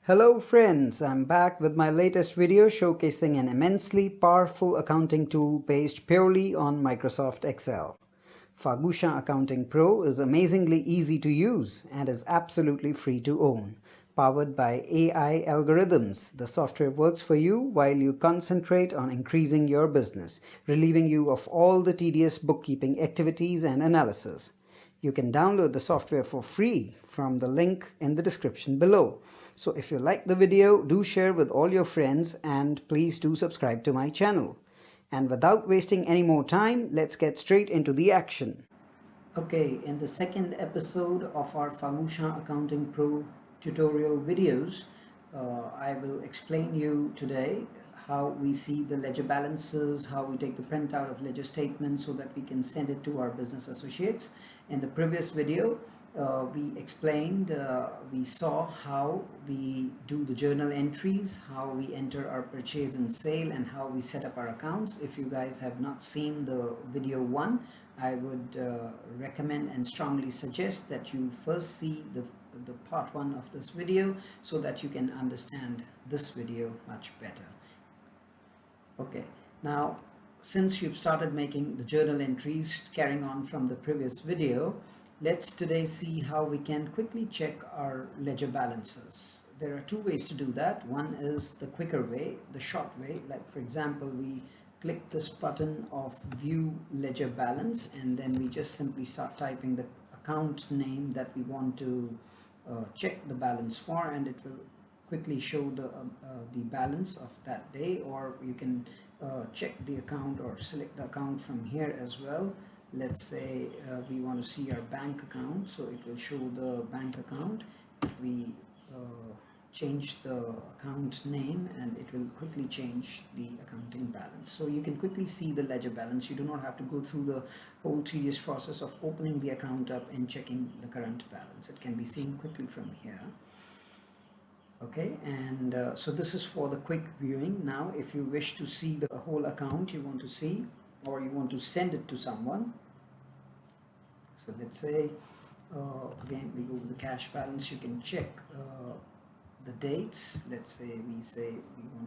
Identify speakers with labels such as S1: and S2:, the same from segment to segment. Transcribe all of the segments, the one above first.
S1: Hello friends, I'm back with my latest video showcasing an immensely powerful accounting tool based purely on Microsoft Excel. PhaguShan Accounting Pro is amazingly easy to use and is absolutely free to own. Powered by AI algorithms, the software works for you while you concentrate on increasing your business, relieving you of all the tedious bookkeeping activities and analysis. You can download the software for free from the link in the description below. So if you like the video, do share with all your friends and please do subscribe to my channel. And without wasting any more time, let's get straight into the action. Okay, in the second episode of our PhaguShan Accounting Pro tutorial videos, I will explain you today how we see the ledger balances, how we take the printout of ledger statements so that we can send it to our business associates. In the previous video, we explained, we saw how we do the journal entries, how we enter our purchase and sale, and how we set up our accounts. If you guys have not seen the video 1, I would recommend and strongly suggest that you first see the part 1 of this video so that you can understand this video much better. Okay, now since you've started making the journal entries carrying on from the previous video, let's today see how we can quickly check our ledger balances. There are two ways to do that. One is the quicker way, the short way. Like for example, we click this button of view ledger balance and then we just simply start typing the account name that we want to check the balance for, and it will quickly show the balance of that day. Or you can check the account or select the account from here as well. Let's say we want to see our bank account, so it will show the bank account. If we change the account name, and it will quickly change the accounting balance. So you can quickly see the ledger balance. You do not have to go through the whole tedious process of opening the account up and checking the current balance. It can be seen quickly from here. Okay, and so this is for the quick viewing. Now if you wish to see the whole account you want to see, or you want to send it to someone, so let's say again we go to the cash balance. You can check the dates. Let's say we want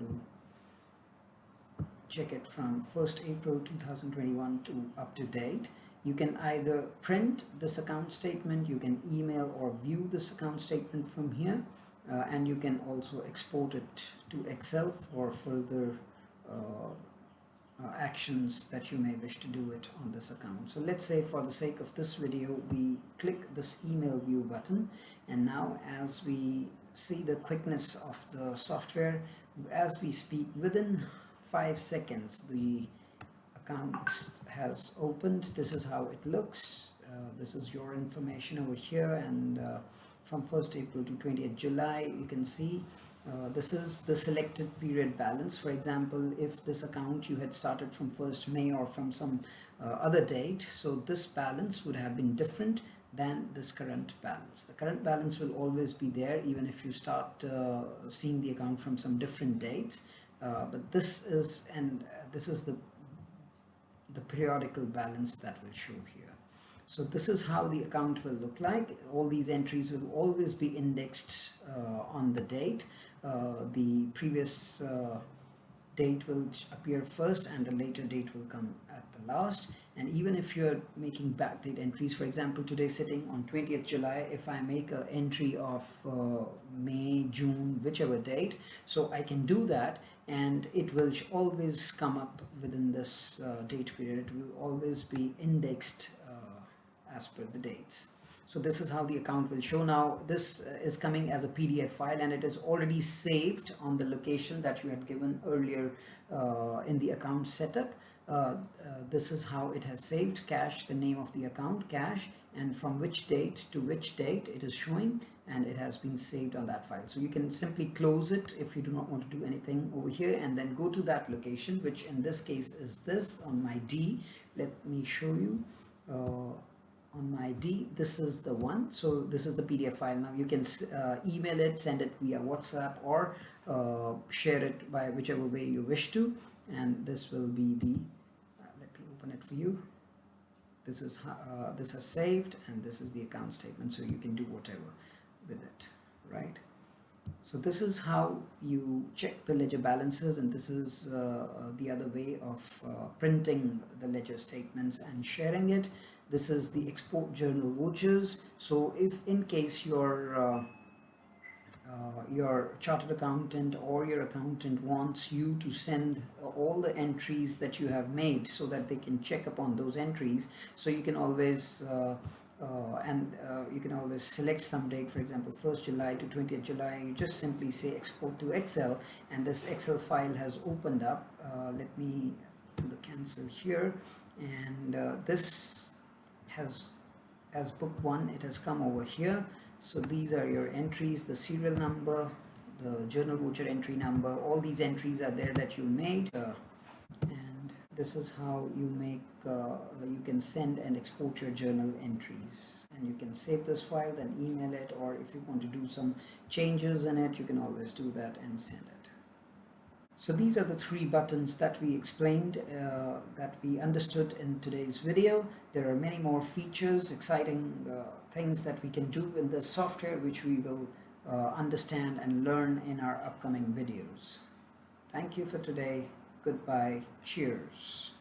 S1: to check it from 1st April 2021 to up to date. You can either print this account statement, you can email or view this account statement from here, and you can also export it to Excel for further actions that you may wish to do it on this account. So let's say for the sake of this video we click this email view button, and now as we see the quickness of the software, as we speak, within 5 seconds the account has opened. This is how it looks. This is your information over here, and from 1st April to 20th July you can see this is the selected period balance. For example, if this account you had started from 1st May or from some other date, so this balance would have been different than this current balance. The current balance will always be there even if you start seeing the account from some different dates, but this is the periodical balance that will show here. So this is how the account will look like. All these entries will always be indexed on the date. The previous date will appear first and the later date will come at the last. And even if you're making backdate entries, for example today sitting on 20th July, if I make an entry of May, June, whichever date, so I can do that and it will always come up within this date period. It will always be indexed as per the dates. So this is how the account will show. Now this is coming as a PDF file and it is already saved on the location that you had given earlier in the account setup. This is how it has saved: cash, the name of the account, cash, and from which date to which date it is showing, and it has been saved on that file. So you can simply close it if you do not want to do anything over here, and then go to that location, which in this case is this on my D. Let me show you. On my D, this is the one. So this is the PDF file. Now you can email it, send it via WhatsApp, or share it by whichever way you wish to, and this will be the let me open it for you. This is this has saved, and this is the account statement, so you can do whatever with it, right? So this is how you check the ledger balances, and this is the other way of printing the ledger statements and sharing it. This is the export journal vouchers. So if in case your chartered accountant or your accountant wants you to send all the entries that you have made so that they can check upon those entries, so you can always you can always select some date, for example 1st July to 20th July. You just simply say export to Excel, and this Excel file has opened up. Let me do the cancel here, and this has, as book 1, it has come over here. So these are your entries, the serial number, the journal voucher entry number, all these entries are there that you made, and this is how you make you can send and export your journal entries, and you can save this file, then email it, or if you want to do some changes in it, you can always do that and send it. So these are the 3 buttons that we explained, that we understood in today's video. There are many more features, exciting things that we can do in this software, which we will understand and learn in our upcoming videos. Thank you for today. Goodbye. Cheers.